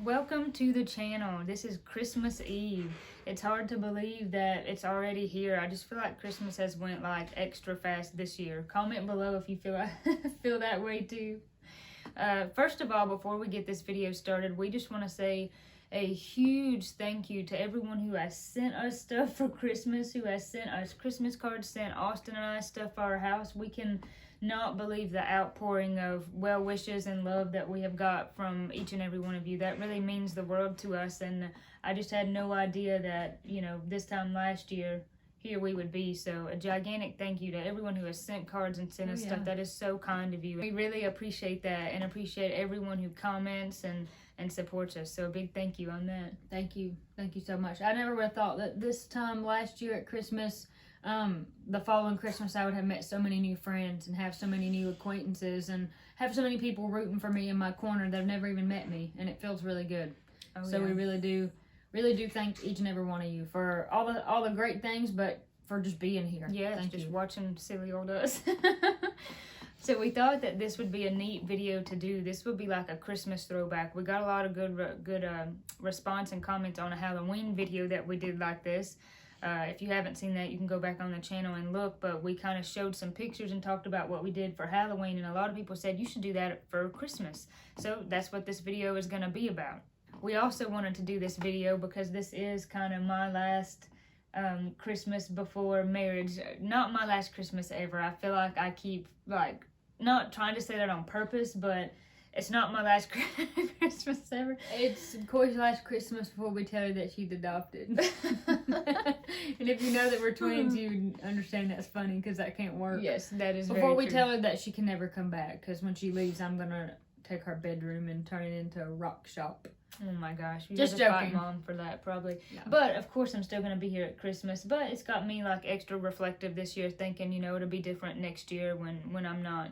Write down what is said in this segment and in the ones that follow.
Welcome to the channel. This is Christmas Eve. It's hard to believe that it's already here. I just feel like Christmas has went like extra fast this year. Comment below if you feel that way too. First of all, before we get this video started, we just want to say a huge thank you to everyone who has sent us stuff for Christmas, who has sent us Christmas cards, sent Austin and I stuff for our house. We can not believe the outpouring of well wishes and love that we have got from each and every one of you. That really means the world to us, and I just had no idea that, you know, this time last year here we would be. So a gigantic thank you to everyone who has sent cards and sent us stuff. That is so kind of you. We really appreciate that and appreciate everyone who comments and supports us. So a big thank you on that. Thank you so much. I never would have thought that this time last year at Christmas, the following Christmas, I would have met so many new friends and have so many new acquaintances and have so many people rooting for me in my corner that have never even met me, and it feels really good. We really do thank each and every one of you for all the great things, but for just being here. Yeah, thank you. Watching silly old us. So we thought that this would be a neat video to do. This would be like a Christmas throwback. We got a lot of good response and comments on a Halloween video that we did like this. If you haven't seen that, you can go back on the channel and look, but we kind of showed some pictures and talked about what we did for Halloween, and a lot of people said you should do that for Christmas. So that's what this video is going to be about. We also wanted to do this video because this is kind of my last Christmas before marriage. Not my last Christmas ever. I feel like I keep, like, not trying to say that on purpose, but it's not my last Christmas ever. It's Coy's last Christmas before we tell her that she's adopted. And if you know that we're twins, you understand that's funny because that can't work. Yes, that is Before we true. tell her that she can never come back, because when she leaves, I'm going to take her bedroom and turn it into a rock shop. Oh my gosh. You Just have to joking. fight Mom for that, probably. No. But, of course, I'm still going to be here at Christmas. But it's got me, like, extra reflective this year, thinking, you know, it'll be different next year when I'm not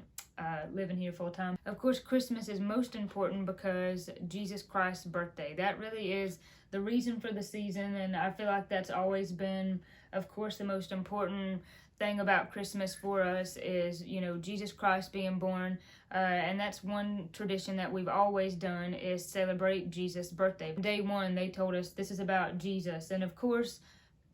living here full time. Of course, Christmas is most important because Jesus Christ's birthday. That really is the reason for the season, and I feel like that's always been, of course, the most important thing about Christmas for us is, you know, Jesus Christ being born, and that's one tradition that we've always done is celebrate Jesus' birthday. Day one, they told us this is about Jesus, and of course,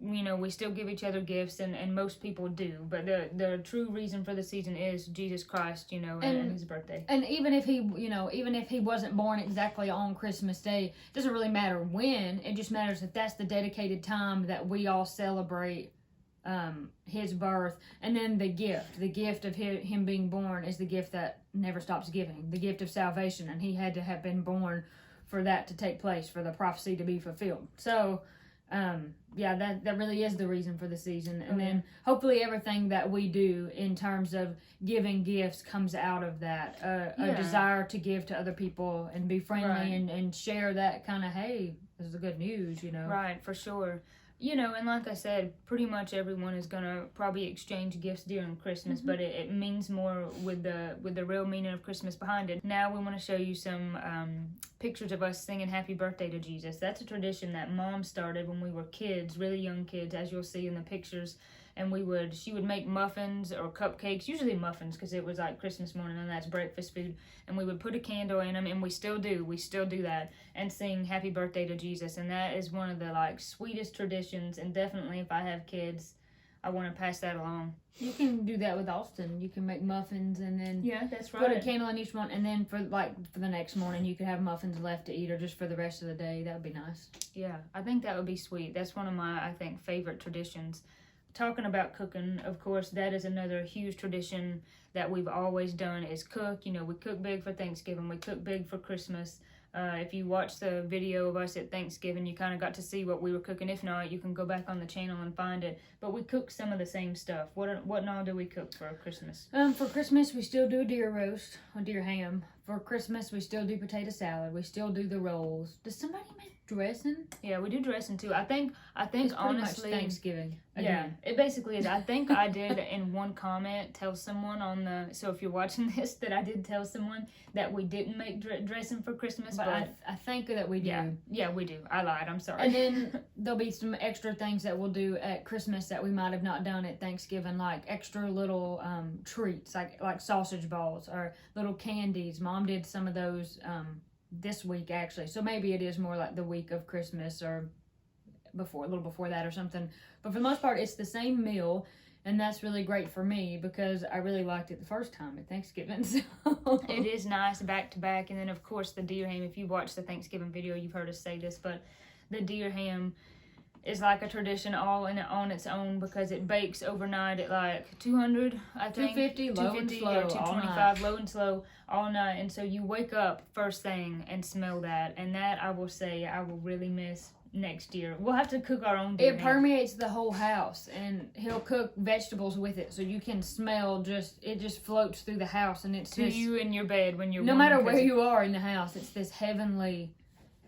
you know, we still give each other gifts, and most people do, but the true reason for the season is Jesus Christ, you know, and his birthday. And even if he wasn't born exactly on Christmas Day, it doesn't really matter when. It just matters that that's the dedicated time that we all celebrate his birth. And then the gift of him being born is the gift that never stops giving, the gift of salvation, and he had to have been born for that to take place, for the prophecy to be fulfilled. So that really is the reason for the season. And then hopefully everything that we do in terms of giving gifts comes out of that, a desire to give to other people and be friendly and share that kind of, hey, this is the good news, you know. Right, for sure. You know, and like I said, pretty much everyone is going to probably exchange gifts during Christmas, but it means more with the real meaning of Christmas behind it. Now we want to show you some pictures of us singing Happy Birthday to Jesus. That's a tradition that Mom started when we were kids, really young kids, as you'll see in the pictures. And she would make muffins or cupcakes, usually muffins because it was like Christmas morning and that's breakfast food. And we would put a candle in them, and we still do that, and sing Happy Birthday to Jesus. And that is one of the like sweetest traditions, and definitely if I have kids, I want to pass that along. You can do that with Austin. You can make muffins and then that's right. Put a candle in each one, and then for the next morning you could have muffins left to eat, or just for the rest of the day. That would be nice. Yeah, I think that would be sweet. That's one of my, I think, favorite traditions. Talking about cooking, of course, that is another huge tradition that we've always done is cook. You know, we cook big for Thanksgiving. We cook big for Christmas. If you watch the video of us at Thanksgiving, you kind of got to see what we were cooking. If not, you can go back on the channel and find it. But we cook some of the same stuff. What all do we cook for Christmas? For Christmas, we still do a deer roast, or deer ham. For Christmas, we still do potato salad. We still do the rolls. Does somebody make dressing? Yeah, we do dressing too. I think it's honestly much Thanksgiving. Again. Yeah, it basically is. I think I did in one comment tell someone so if you're watching this, that I did tell someone that we didn't make dressing for Christmas, but I think that we do. Yeah, we do. I lied. I'm sorry. And then there'll be some extra things that we'll do at Christmas that we might have not done at Thanksgiving, like extra little treats, like sausage balls or little candies. Mom did some of those this week actually. So maybe it is more like the week of Christmas or a little before that or something. But for the most part, it's the same meal. And that's really great for me because I really liked it the first time at Thanksgiving. So. It is nice back to back. And then, of course, the deer ham. If you watch the Thanksgiving video, you've heard us say this. But the deer ham is like a tradition all on its own because it bakes overnight at like 200, I think. 250, low and slow, or 225, low and slow, all night. And so you wake up first thing and smell that. And that, I will say, I will really miss next year. We'll have to cook our own deer ham. It permeates the whole house, and he'll cook vegetables with it, so you can smell it just floats through the house, and it's to you in your bed when you're no matter where you are in the house. It's this heavenly,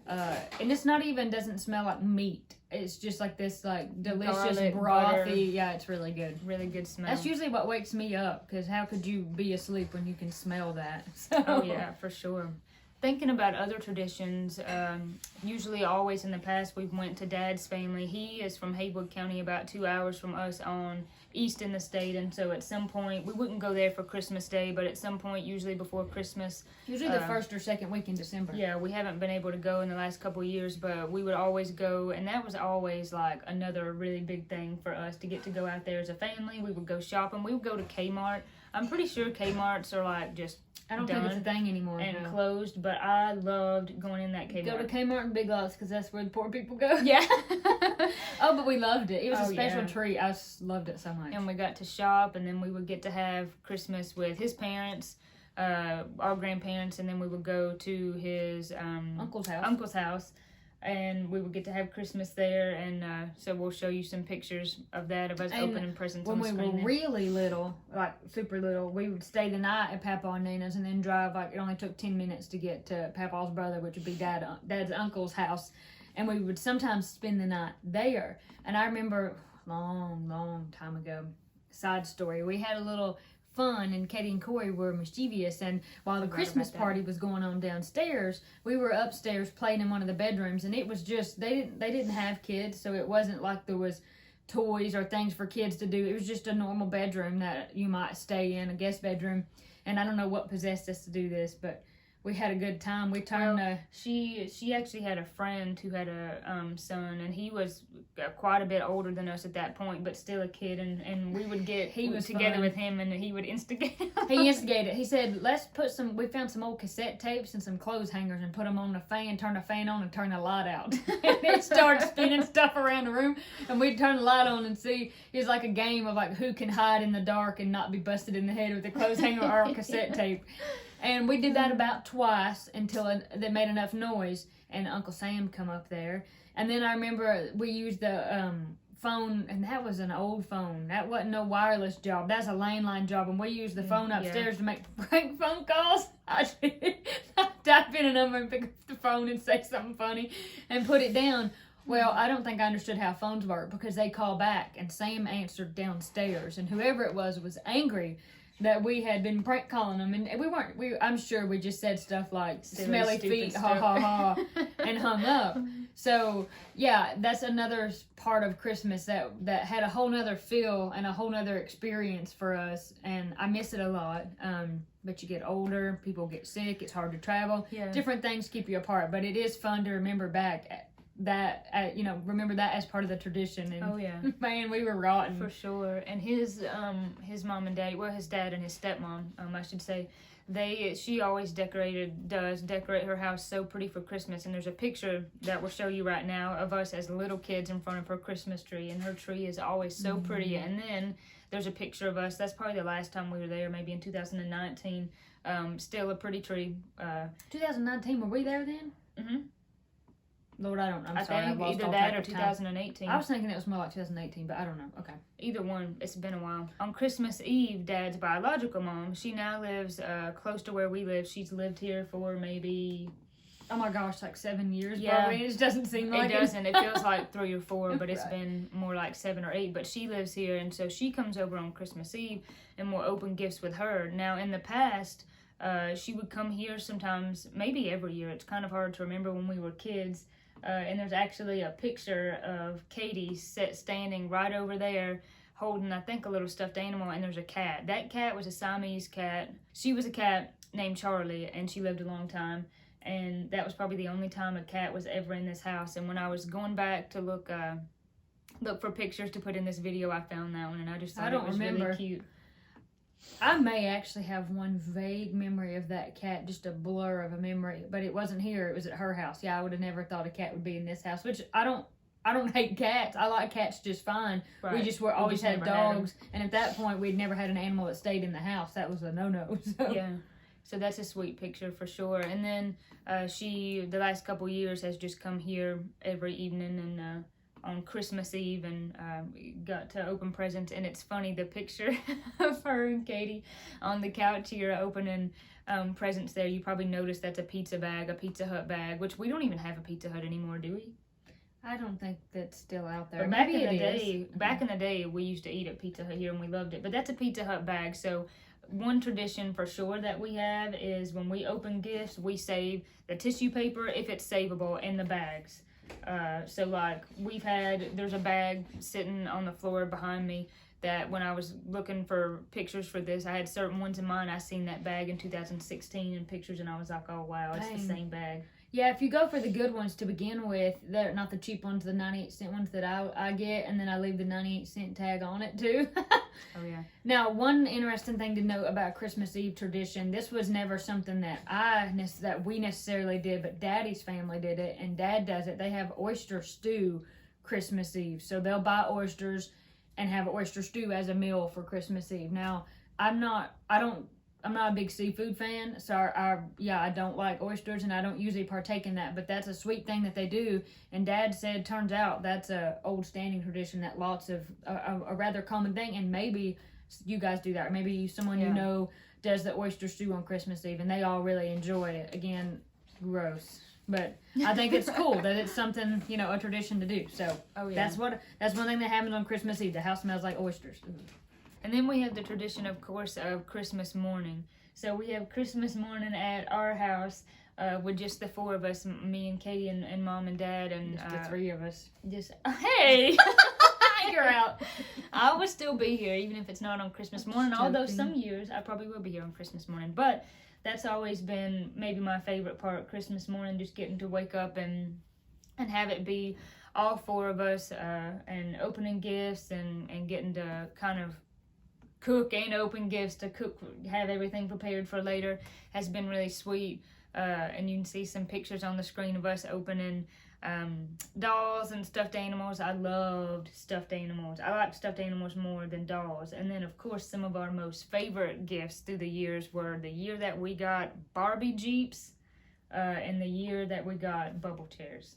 and it's not even doesn't smell like meat. It's just like this like delicious garlic, brothy. butter. Yeah, it's really good. Really good smell. That's usually what wakes me up, because how could you be asleep when you can smell that? So. Oh yeah, for sure. Thinking about other traditions, usually always in the past we've went to Dad's family. He is from Haywood County, about 2 hours from us on east in the state, and so at some point, we wouldn't go there for Christmas Day, but at some point, usually before Christmas. Usually the first or second week in December. Yeah, we haven't been able to go in the last couple of years, but we would always go, and that was always like another really big thing for us to get to go out there as a family. We would go shopping. We would go to Kmart. I'm pretty sure Kmart's are like just I don't think it's a thing anymore. And closed, but I loved going in that Kmart. Go to Kmart and Big Lots because that's where the poor people go. Yeah. Oh, but we loved it. It was a special yeah. treat. I loved it so much. And we got to shop, and then we would get to have Christmas with his parents, our grandparents, and then we would go to his uncle's house. And we would get to have Christmas there, and so we'll show you some pictures of that, of us opening presents on the screen. When we were really little, like super little, we would stay the night at Papa and Nina's and then drive, like it only took 10 minutes to get to Papa's brother, which would be Dad's uncle's house. And we would sometimes spend the night there. And I remember long time ago, side story, we had a little fun, and Katie and Corey were mischievous, and while the Christmas party was going on downstairs, we were upstairs playing in one of the bedrooms, and it was just they didn't have kids, so it wasn't like there was toys or things for kids to do. It was just a normal bedroom that you might stay in, a guest bedroom. And I don't know what possessed us to do this, but we had a good time. We turned she actually had a friend who had a son, and he was quite a bit older than us at that point, but still a kid, and we would get together with him, and he would instigate. He instigated. He said, let's put we found some old cassette tapes and some clothes hangers and put them on the fan, turn the fan on and turn the light out. And it started spinning stuff around the room, and we'd turn the light on and see. It was like a game of like who can hide in the dark and not be busted in the head with a clothes hanger or a cassette tape. And we did that about twice until they made enough noise, and Uncle Sam come up there. And then I remember we used the phone, and that was an old phone. That wasn't no wireless job. That's a landline job, and we used the phone upstairs to make prank phone calls. I type in a number and pick up the phone and say something funny and put it down. Well, I don't think I understood how phones work because they call back, and Sam answered downstairs, and whoever it was angry that we had been prank calling them, and I'm sure we just said stuff like smelly feet, ha ha ha, and hung up. So yeah, that's another part of Christmas that had a whole nother feel and a whole nother experience for us, and I miss it a lot. But you get older, people get sick, it's hard to travel, different things keep you apart, but it is fun to remember back remember that as part of the tradition. And man, we were rotten for sure. And his mom and dad, well, his dad and his stepmom, I should say, she always does decorate her house so pretty for Christmas. And there's a picture that we'll show you right now of us as little kids in front of her Christmas tree, and her tree is always so pretty. And then there's a picture of us, that's probably the last time we were there, maybe in 2019. Still a pretty tree. 2019, were we there then? Mm-hmm. Lord, I think either that or 2018. I was thinking it was more like 2018, but I don't know. Okay. Either one. It's been a while. On Christmas Eve, Dad's biological mom, she now lives close to where we live. She's lived here for maybe... Oh my gosh, like 7 years probably. It doesn't seem like it. It doesn't. It feels like 3 or 4, but it's been more like 7 or 8. But she lives here, and so she comes over on Christmas Eve, and we'll open gifts with her. Now, in the past, she would come here sometimes, maybe every year. It's kind of hard to remember when we were kids. And there's actually a picture of Katie standing right over there holding, I think, a little stuffed animal, and there's a cat. That cat was a Siamese cat. She was a cat named Charlie, and she lived a long time. and that was probably the only time a cat was ever in this house. And when I was going back to look for pictures to put in this video, I found that one, and I just thought it was really cute. I may actually have one vague memory of that cat, just a blur of a memory, but it wasn't here. It was at her house. Yeah, I would have never thought a cat would be in this house, which I don't hate cats. I like cats just fine. Right. We always had dogs, and at that point, we'd never had an animal that stayed in the house. That was a no-no. So. Yeah. So that's a sweet picture for sure. And then she, the last couple years, has just come here every evening and on Christmas Eve and got to open presents. And it's funny, the picture of her and Katie on the couch here opening presents there. You probably noticed that's a pizza bag, a Pizza Hut bag, which we don't even have a Pizza Hut anymore, do we? I don't think that's still out there. But back in the day, we used to eat at Pizza Hut here and we loved it. But that's a Pizza Hut bag, so one tradition for sure that we have is when we open gifts, we save the tissue paper, if it's savable, in the bags. So like there's a bag sitting on the floor behind me that when I was looking for pictures for this, I had certain ones in mind. I seen that bag in 2016 in pictures and I was like, oh wow, it's the same bag. Yeah, if you go for the good ones to begin with, they're not the cheap ones, the 98-cent ones that I get, and then I leave the 98-cent tag on it too. Oh yeah. Now, one interesting thing to note about Christmas Eve tradition, this was never something that we necessarily did, but Daddy's family did it, and Dad does it. They have oyster stew Christmas Eve, so they'll buy oysters and have oyster stew as a meal for Christmas Eve. Now, I'm not a big seafood fan, so I don't like oysters, and I don't usually partake in that, but that's a sweet thing that they do, and Dad said, turns out that's a old standing tradition that lots of, a rather common thing, and maybe you guys do that, or maybe someone you know does the oyster stew on Christmas Eve, and they all really enjoy it. Again, gross. But I think it's cool that it's something, a tradition to do, so that's one thing that happens on Christmas Eve. The house smells like oysters. And then we have the tradition, of course, of Christmas morning. So we have Christmas morning at our house with just the four of us, me and Katie and Mom and Dad. And just the three of us. Hey! You're out. I will still be here, even if it's not on Christmas morning. Although some years I probably will be here on Christmas morning. But that's always been maybe my favorite part, Christmas morning, just getting to wake up and have it be all four of us and opening gifts and getting to kind of cook and open gifts, to cook, have everything prepared for later, has been really sweet. And you can see some pictures on the screen of us opening dolls and stuffed animals. I loved stuffed animals. I like stuffed animals more than dolls. And then, of course, some of our most favorite gifts through the years were the year that we got Barbie Jeeps and the year that we got bubble chairs.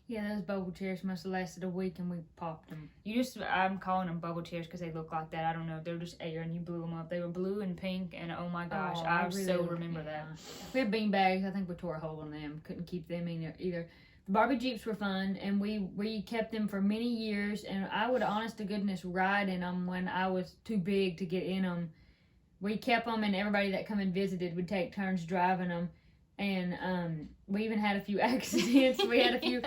Yeah, those bubble chairs must have lasted a week and we popped them. I'm calling them bubble chairs because they look like that. I don't know. They're just air and you blew them up. They were blue and pink and oh my gosh, I really so remember that. We had bean bags. I think we tore a hole in them. Couldn't keep them in either. The Barbie Jeeps were fun and we kept them for many years, and I would honest to goodness ride in them when I was too big to get in them. We kept them and everybody that come and visited would take turns driving them, and we even had a few accidents. We had a few...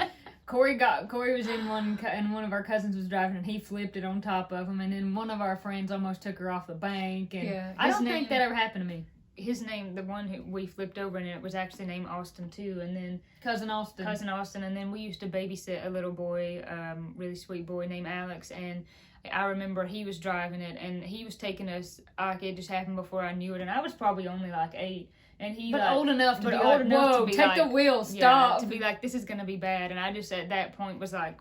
Corey was in one, and one of our cousins was driving, and he flipped it on top of him, and then one of our friends almost took her off the bank, and I don't think that ever happened to me. His name, the one who we flipped over, and it was actually named Austin too, and then Cousin Austin, and then we used to babysit a little boy, really sweet boy named Alex, and I remember he was driving it, and he was taking us, like it just happened before I knew it, and I was probably only like 8. And he old enough to be like, whoa, take the wheel, stop. Yeah, to be like, this is going to be bad. And I just at that point was like,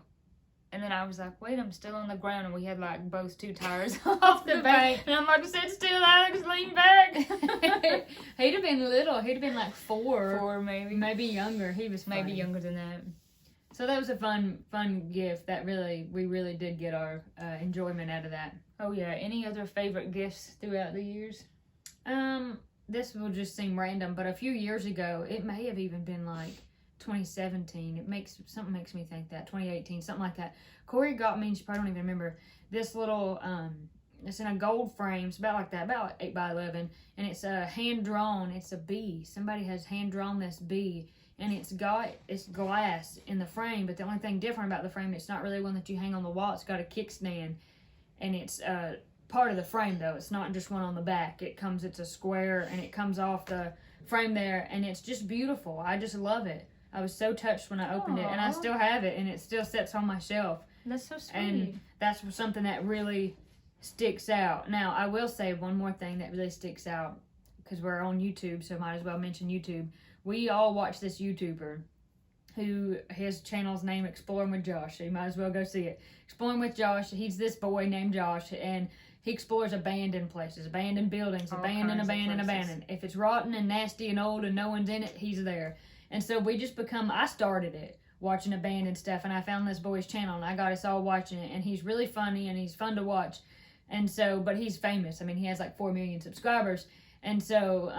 and then I was like, wait, I'm still on the ground. And we had like both 2 tires off the bank. And I'm like, sit still, Alex, lean back. He'd have been little. He'd have been like 4. 4 maybe. Maybe younger. He was maybe younger than that. So that was a fun gift that we really did get our enjoyment out of that. Oh yeah. Any other favorite gifts throughout the years? This will just seem random, but a few years ago, it may have even been like 2017. Something makes me think that 2018, something like that. Corey got me, and she probably don't even remember, this little it's in a gold frame. It's about like that, about 8 by 11, and it's hand drawn. It's a bee. Somebody has hand drawn this bee, and it's glass in the frame. But the only thing different about the frame, it's not really one that you hang on the wall. It's got a kickstand, and it's part of the frame though. It's not just one on the back. It's a square, and it comes off the frame there, and it's just beautiful. I just love it. I was so touched when I opened it, and I still have it, and it still sits on my shelf. That's so sweet. And that's something that really sticks out. Now, I will say one more thing that really sticks out, because we're on YouTube, so might as well mention YouTube. We all watch this YouTuber who, his channel's name Exploring with Josh, so you might as well go see it. Exploring with Josh, he's this boy named Josh, and he explores abandoned places, abandoned buildings, abandoned. If it's rotten and nasty and old and no one's in it, he's there. And so we just I started it, watching abandoned stuff, and I found this boy's channel, and I got us all watching it, and he's really funny, and he's fun to watch. And so, but he's famous. I mean, he has like 4 million subscribers. And so,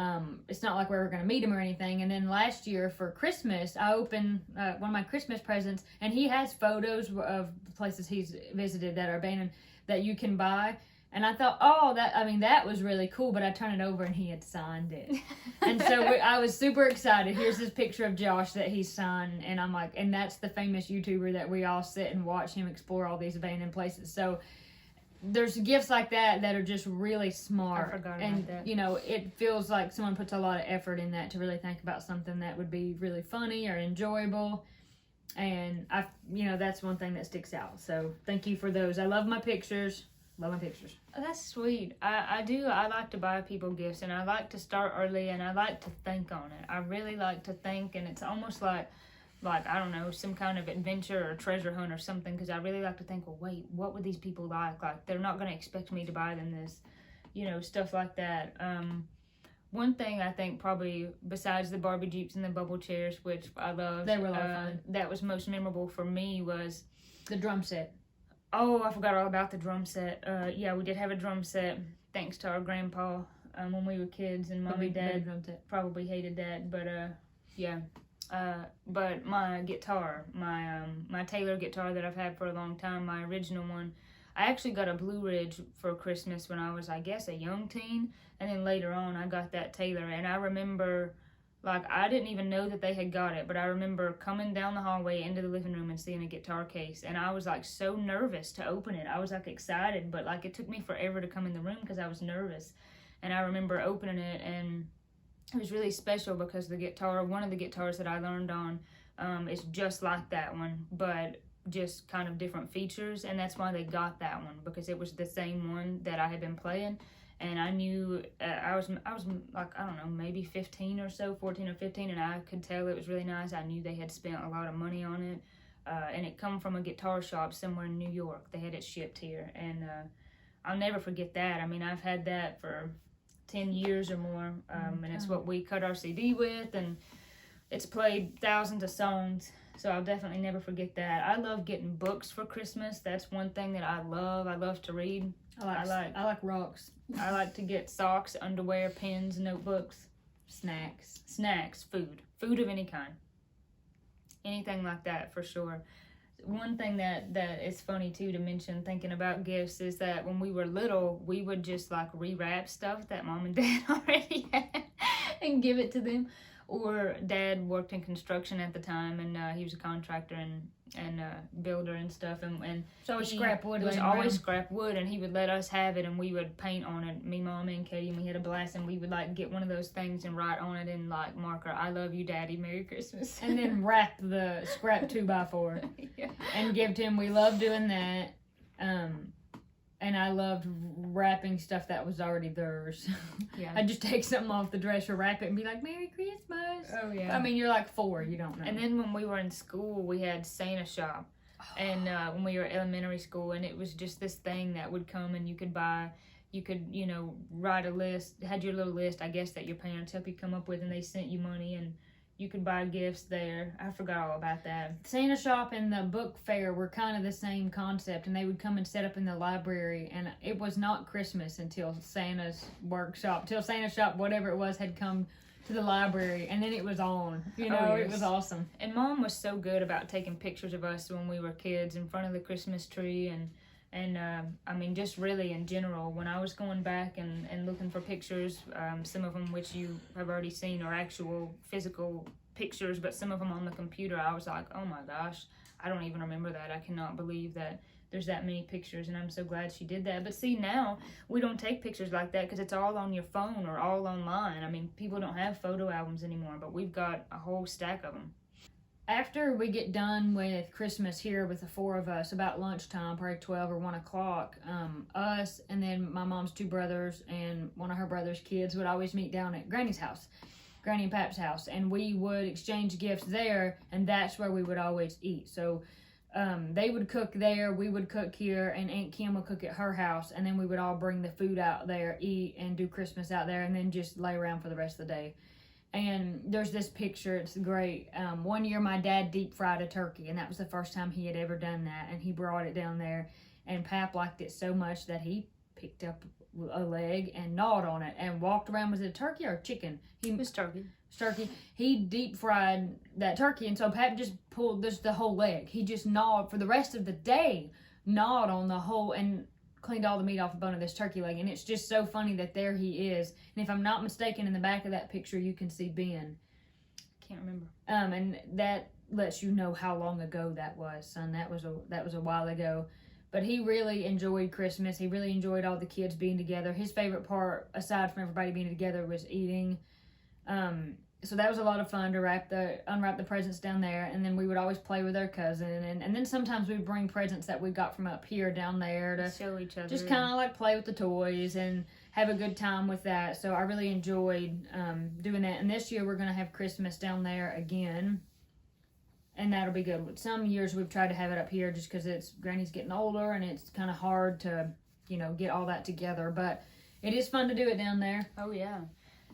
it's not like we were going to meet him or anything. And then last year for Christmas, I opened one of my Christmas presents, and he has photos of places he's visited that are abandoned that you can buy. And I thought, that was really cool. But I turned it over, and he had signed it. And so I was super excited. Here's this picture of Josh that he signed. And I'm like, and that's the famous YouTuber that we all sit and watch him explore all these abandoned places. So there's gifts like that are just really smart. I forgot about that. You know, it feels like someone puts a lot of effort in that to really think about something that would be really funny or enjoyable. And that's one thing that sticks out. So thank you for those. I love my pictures. Love my pictures. Oh, that's sweet. I do. I like to buy people gifts, and I like to start early, and I like to think on it. I really like to think, and it's almost like I don't know, some kind of adventure or treasure hunt or something, because I really like to think, well, wait, what would these people like? Like, they're not going to expect me to buy them this, stuff like that. One thing I think probably, besides the Barbie Jeeps and the bubble chairs, which I love, they were a lot of fun. That was most memorable for me was the drum set. Oh, I forgot all about the drum set. Yeah, we did have a drum set, thanks to our grandpa, when we were kids, and Mom and Dad probably hated that, but yeah. But my guitar, my Taylor guitar that I've had for a long time, my original one, I actually got a Blue Ridge for Christmas when I was, I guess, a young teen, and then later on I got that Taylor, and I remember, I didn't even know that they had got it, but I remember coming down the hallway into the living room and seeing a guitar case, and I was, so nervous to open it. I was, excited, but, it took me forever to come in the room because I was nervous, and I remember opening it, and it was really special because one of the guitars that I learned on, is just like that one, but just kind of different features, and that's why they got that one, because it was the same one that I had been playing. And I knew, I was I don't know, maybe 15 or so, 14 or 15, and I could tell it was really nice. I knew they had spent a lot of money on it, and it come from a guitar shop somewhere in New York. They had it shipped here, and I'll never forget that. I mean, I've had that for 10 years or more, and it's what we cut our CD with, and it's played thousands of songs, so I'll definitely never forget that. I love getting books for Christmas. That's one thing that I love. I love to read. I like rocks. I like to get socks, underwear, pens, notebooks, snacks, food of any kind, anything like that for sure. One thing that is funny too to mention, thinking about gifts, is that when we were little, we would just rewrap stuff that Mom and Dad already had and give it to them. Or Dad worked in construction at the time, and he was a contractor and builder and stuff, and so scrap wood. It was always scrap wood, and he would let us have it, and we would paint on it. Me, Mom, and Katie, and we had a blast, and we would get one of those things and write on it in marker, "I love you, Daddy, Merry Christmas," and then wrap the scrap 2x4 yeah. and give to him. We loved doing that. And I loved wrapping stuff that was already theirs. Yeah. I'd just take something off the dresser, wrap it, and be like, "Merry Christmas." Oh, yeah. I mean, you're 4, you don't know. And then when we were in school, we had Santa shop. And when we were elementary school, and it was just this thing that would come, and you could buy, write a list, had your little list, I guess, that your parents helped you come up with, and they sent you money, and you could buy gifts there. I forgot all about that. Santa shop and the book fair were kind of the same concept, and they would come and set up in the library, and it was not Christmas until Santa's workshop, till Santa shop, whatever it was, had come to the library, and then it was on. Yes. It was awesome. And Mom was so good about taking pictures of us when we were kids in front of the Christmas tree, and I mean, just really in general, when I was going back and looking for pictures, some of them which you have already seen are actual physical pictures, but some of them on the computer. I was like, oh my gosh, I don't even remember that. I cannot believe that there's that many pictures, and I'm so glad she did that. But see, now we don't take pictures like that because it's all on your phone or all online. I mean, people don't have photo albums anymore, but we've got a whole stack of them. After we get done with Christmas here with the four of us, about lunchtime, probably 12 or 1 o'clock, us and then my mom's 2 brothers and one of her brother's kids would always meet down at Granny's house, Granny and Pap's house, and we would exchange gifts there, and that's where we would always eat. So they would cook there, we would cook here, and Aunt Kim would cook at her house, and then we would all bring the food out there, eat, and do Christmas out there, and then just lay around for the rest of the day. And there's this picture, it's great. One year my dad deep fried a turkey, and that was the first time he had ever done that, and he brought it down there, and Pap liked it so much that he picked up a leg and gnawed on it and walked around. Was it a turkey or a chicken? It was turkey. Turkey. He deep fried that turkey, and so Pap just pulled this the whole leg. He just gnawed for the rest of the day, gnawed on the whole, and cleaned all the meat off the bone of this turkey leg. And it's just so funny that there he is. And if I'm not mistaken, in the back of that picture you can see Ben. Can't remember. And that lets you know how long ago that was, son. That was a while ago. But he really enjoyed Christmas. He really enjoyed all the kids being together. His favorite part, aside from everybody being together, was eating. So that was a lot of fun to unwrap the presents down there, and then we would always play with our cousin, and then sometimes we'd bring presents that we got from up here down there to show each other. Just kind of like play with the toys and have a good time with that. So I really enjoyed doing that. And this year we're going to have Christmas down there again, and that'll be good. Some years we've tried to have it up here just because Granny's getting older and it's kind of hard to, get all that together. But it is fun to do it down there. Oh, yeah.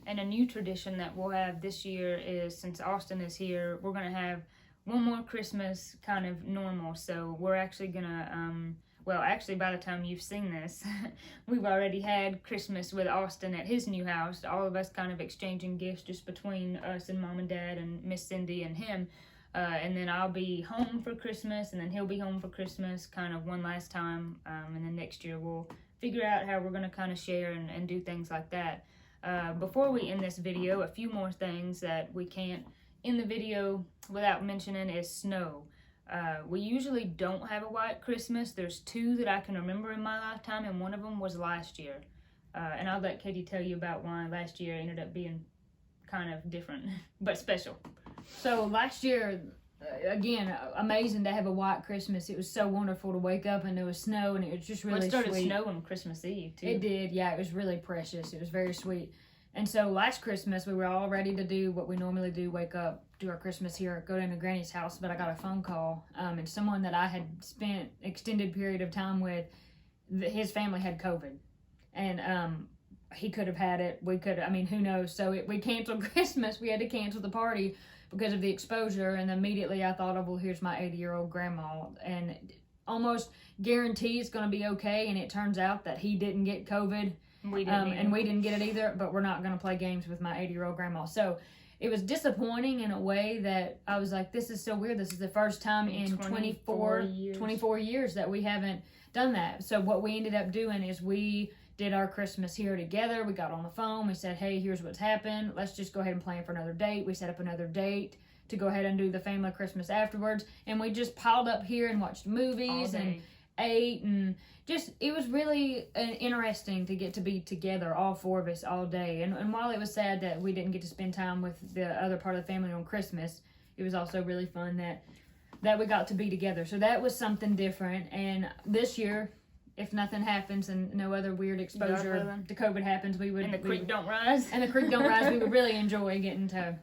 And a new tradition that we'll have this year is, since Austin is here, we're going to have one more Christmas kind of normal. So we're actually going to, actually by the time you've seen this, we've already had Christmas with Austin at his new house. All of us kind of exchanging gifts just between us and Mom and Dad and Miss Cindy and him. And then I'll be home for Christmas, and then he'll be home for Christmas kind of one last time. And then next year we'll figure out how we're going to kind of share and do things like that. Before we end this video, a few more things that we can't end the video without mentioning is snow. We usually don't have a white Christmas. There's 2 that I can remember in my lifetime, and one of them was last year. And I'll let Katie tell you about why last year ended up being kind of different, but special. So last year, again, amazing to have a white Christmas. It was so wonderful to wake up and there was snow, and it was just really sweet. It started snowing Christmas Eve, too. It did, yeah. It was really precious. It was very sweet. And so last Christmas, we were all ready to do what we normally do, wake up, do our Christmas here, go down to Granny's house, but I got a phone call, and someone that I had spent extended period of time with, his family had COVID. And he could have had it. We could, who knows? So we canceled Christmas. We had to cancel the party because of the exposure, and immediately I thought of, well, here's my 80-year-old grandma, and almost guarantee it's going to be okay, and it turns out that he didn't get COVID, and we didn't get it either, but we're not going to play games with my 80-year-old grandma. So it was disappointing in a way that I was like, this is so weird. This is the first time in 24 years that we haven't done that. So what we ended up doing is we did our Christmas here together. We got on the phone. We said, hey, here's what's happened. Let's just go ahead and plan for another date. We set up another date to go ahead and do the family Christmas afterwards. And we just piled up here and watched movies and ate. And just, it was really interesting to get to be together, all 4 of us, all day. And while it was sad that we didn't get to spend time with the other part of the family on Christmas, it was also really fun that we got to be together. So that was something different. And this year, if nothing happens and no other weird exposure to COVID happens, we would. And the creek don't rise. And the creek don't rise. We would really enjoy getting to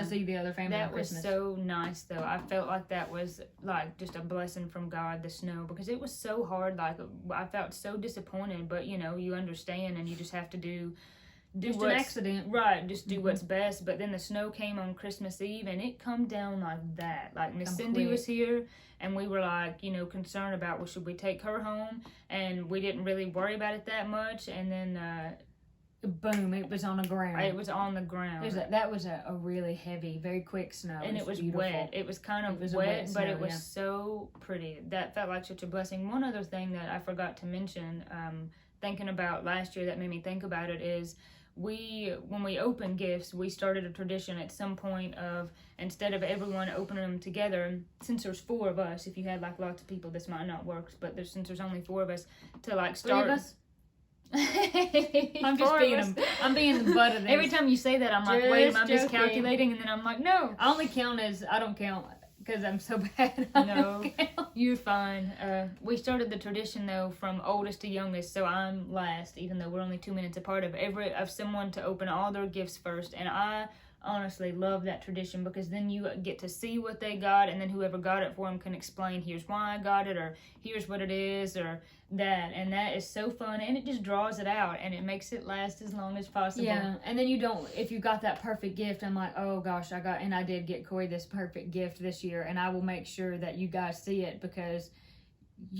see the other family on Christmas. That was so nice, though. I felt like that was like just a blessing from God, the snow, because it was so hard. Like, I felt so disappointed, but you understand, and you just have to do just an accident, right? Just do what's best. But then the snow came on Christmas Eve, and it come down like that. Like Miss Cindy was here, and we were like, concerned about, well, should we take her home? And we didn't really worry about it that much. And then, boom! It was on the ground. It was on the ground. That was a really heavy, very quick snow, and it was wet. It was kind of wet, but it was so pretty. That felt like such a blessing. One other thing that I forgot to mention, thinking about last year that made me think about it is, when we open gifts, we started a tradition at some point of, instead of everyone opening them together, since there's 4 of us, if you had like lots of people, this might not work, but since there's only 4 of us, to like start. 3 of us? I'm being the butt of this. Every time you say that, I'm like, Just wait, am I joking. miscalculating? And then I'm like, no. I only count as, I don't count because I'm so bad. No, you're fine. We started the tradition though from oldest to youngest, so I'm last, even though we're only 2 minutes apart, of someone to open all their gifts first. And I honestly love that tradition because then you get to see what they got, and then whoever got it for them can explain, here's why I got it, or here's what it is, or that. And that is so fun, and it just draws it out and it makes it last as long as possible. Yeah, and then you don't, if you got that perfect gift, I'm like, oh gosh, I did get Corey this perfect gift this year, and I will make sure that you guys see it, because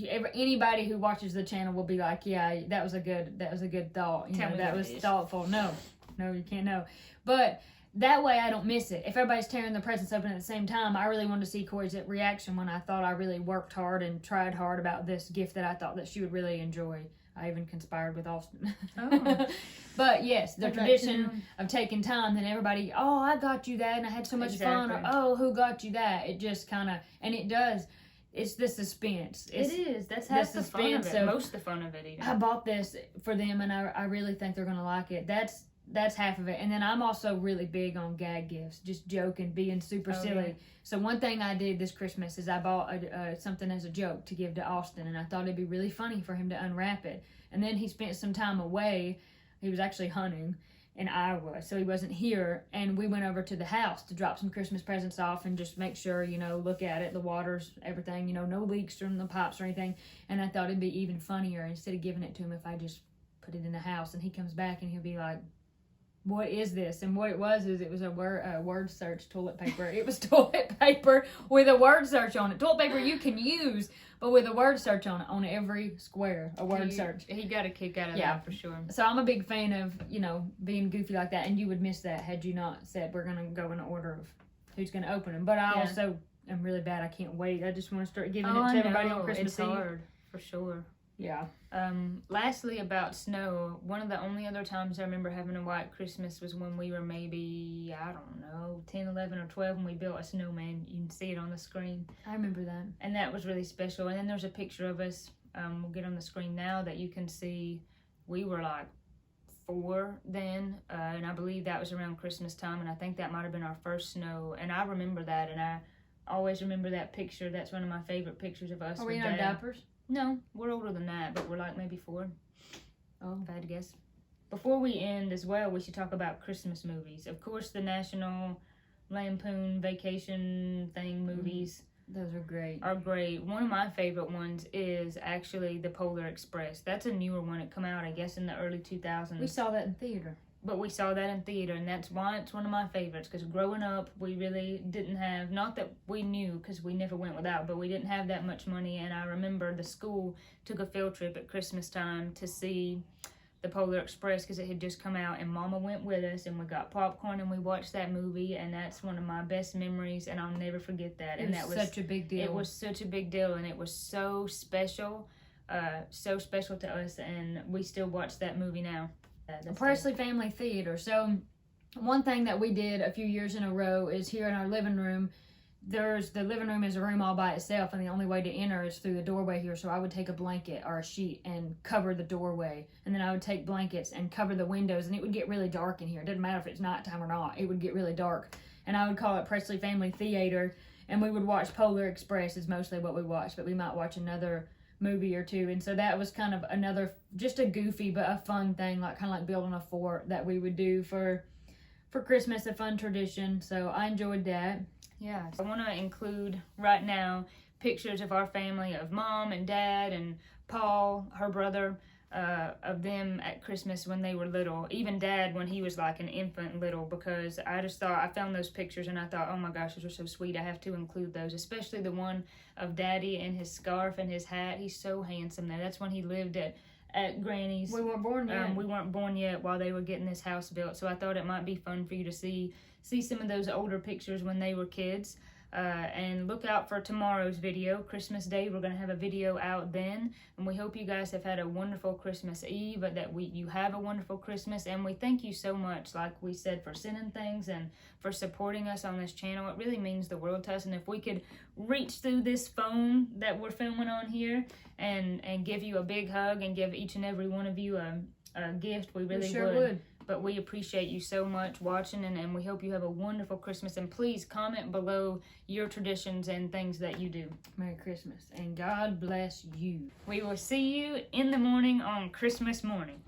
anybody who watches the channel will be like, yeah, that was a good thought. Tell me that what was it is. thoughtful. No, you can't know. But that way I don't miss it. If everybody's tearing the presents open at the same time, I really wanted to see Corey's reaction when I thought I really worked hard and tried hard about this gift that I thought that she would really enjoy. I even conspired with Austin. Oh. But yes, the tradition of taking time, then everybody, oh, I got you that and I had so much fun, or oh, who got you that? It just kind of, and it does. It's the suspense. It is. That's half the fun of it. Most of the fun of it, even. I bought this for them, and I really think they're going to like it. That's half of it. And then I'm also really big on gag gifts, just joking, being super silly. Yeah. So one thing I did this Christmas is I bought something as a joke to give to Austin, and I thought it'd be really funny for him to unwrap it. And then he spent some time away. He was actually hunting in Iowa, so he wasn't here, and we went over to the house to drop some Christmas presents off and just make sure, look at it, the waters, everything, no leaks from the pipes or anything. And I thought it'd be even funnier instead of giving it to him if I just put it in the house, and he comes back and he'll be like, what is this? And what it was a word search toilet paper. It was toilet paper with a word search on it. Toilet paper you can use, but with a word search on every square, a word search. He got a kick out of that for sure. So I'm a big fan of, being goofy like that, and you would miss that had you not said we're going to go in order of who's going to open them. But I also am really bad. I can't wait. I just want to start giving it to everybody on Christmas Eve. It's hard, for sure. Yeah. Lastly, about snow, one of the only other times I remember having a white Christmas was when we were maybe, 10, 11, or 12, and we built a snowman. You can see it on the screen. I remember that. And that was really special. And then there's a picture of us, we'll get on the screen now, that you can see we were like 4 then, and I believe that was around Christmas time, and I think that might have been our first snow, and I remember that, and I always remember that picture. That's one of my favorite pictures of us. Are we in our diapers? No, we're older than that, but we're like maybe 4. Oh, if I had to guess. Before we end as well, we should talk about Christmas movies. Of course, the National Lampoon Vacation thing movies. Those are great. One of my favorite ones is actually The Polar Express. That's a newer one. It came out, I guess, in the early 2000s. We saw that in theater. But we saw that in theater, and that's why it's one of my favorites, because growing up, we really didn't have, not that we knew, because we never went without, but we didn't have that much money, and I remember the school took a field trip at Christmas time to see The Polar Express, because it had just come out, and Mama went with us, and we got popcorn, and we watched that movie, and that's one of my best memories, and I'll never forget that. It was such a big deal. It was such a big deal, and it was so special to us, and we still watch that movie now. Pressley Family Theater. So one thing that we did a few years in a row is here in our living room, the living room is a room all by itself, and the only way to enter is through the doorway here. So I would take a blanket or a sheet and cover the doorway, and then I would take blankets and cover the windows, and it would get really dark in here. It didn't matter if it's nighttime or not, it would get really dark. And I would call it Pressley Family Theater, and we would watch Polar Express is mostly what we watched, but we might watch another movie or two. And so that was kind of another, just a goofy but a fun thing, like kind of like building a fort that we would do for Christmas, a fun tradition. So I enjoyed that. Yeah, so I want to include right now pictures of our family, of Mom and Dad and Paul, her brother, of them at Christmas when they were little, even Dad when he was like an infant little, because I just thought, I found those pictures and I thought, oh my gosh, those are so sweet. I have to include those, especially the one of Daddy and his scarf and his hat. He's so handsome there. That's when he lived at Granny's. We weren't born yet. We weren't born yet while they were getting this house built, so I thought it might be fun for you to see some of those older pictures when they were kids. And look out for tomorrow's video, Christmas Day. We're going to have a video out then. And we hope you guys have had a wonderful Christmas Eve, that you have a wonderful Christmas. And we thank you so much, like we said, for sending things and for supporting us on this channel. It really means the world to us. And if we could reach through this phone that we're filming on here and give you a big hug and give each and every one of you a gift, we really would. But we appreciate you so much watching, and we hope you have a wonderful Christmas. And please comment below your traditions and things that you do. Merry Christmas, and God bless you. We will see you in the morning on Christmas morning.